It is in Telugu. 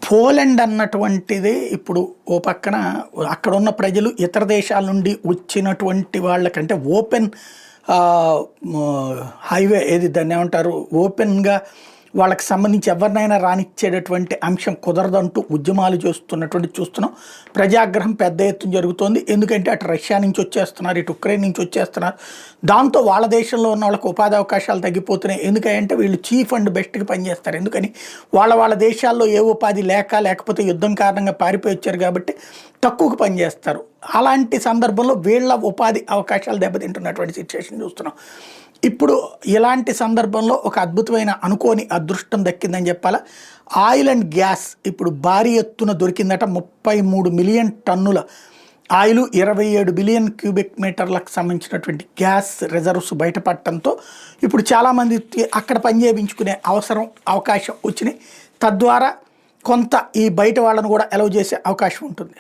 పోలెండ్ అన్నటువంటిది ఇప్పుడు ఓ పక్కన అక్కడ ఉన్న ప్రజలు ఇతర దేశాల నుండి వచ్చినటువంటి వాళ్ళకంటే ఓపెన్ హైవే ఏది దాన్ని ఏమంటారు ఓపెన్గా వాళ్ళకి సంబంధించి ఎవరినైనా రానిచ్చేటటువంటి అంశం కుదరదంటూ ఉద్యమాలు చేస్తున్నటువంటి చూస్తున్నాం. ప్రజాగ్రహం పెద్ద ఎత్తున జరుగుతోంది. ఎందుకంటే అటు రష్యా నుంచి వచ్చేస్తున్నారు, ఇటు ఉక్రెయిన్ నుంచి వచ్చేస్తున్నారు. దాంతో వాళ్ళ దేశంలో ఉన్న వాళ్ళకి ఉపాధి అవకాశాలు తగ్గిపోతున్నాయి. ఎందుకంటే వీళ్ళు చీఫ్ అండ్ బెస్ట్కి పనిచేస్తారు. ఎందుకని వాళ్ళ దేశాల్లో ఏ ఉపాధి లేకపోతే యుద్ధం కారణంగా పారిపోయి వచ్చారు కాబట్టి తక్కువకు పనిచేస్తారు. అలాంటి సందర్భంలో వీళ్ళ ఉపాధి అవకాశాలు దెబ్బతింటున్నటువంటి సిచ్యువేషన్ చూస్తున్నాం. ఇప్పుడు ఇలాంటి సందర్భంలో ఒక అద్భుతమైన అనుకోని అదృష్టం దక్కిందని చెప్పాలా. ఆయిల్ అండ్ గ్యాస్ ఇప్పుడు భారీ ఎత్తున దొరికిందట. 33 మిలియన్ టన్నుల ఆయిల్, 27 బిలియన్ క్యూబిక్ మీటర్లకు సంబంధించినటువంటి గ్యాస్ రిజర్వ్స్ బయటపడటంతో ఇప్పుడు చాలామంది అక్కడ పనిచేయించుకునే అవకాశం వచ్చినాయి. తద్వారా కొంత ఈ బయట వాళ్ళను కూడా అలౌ చేసే అవకాశం ఉంటుంది.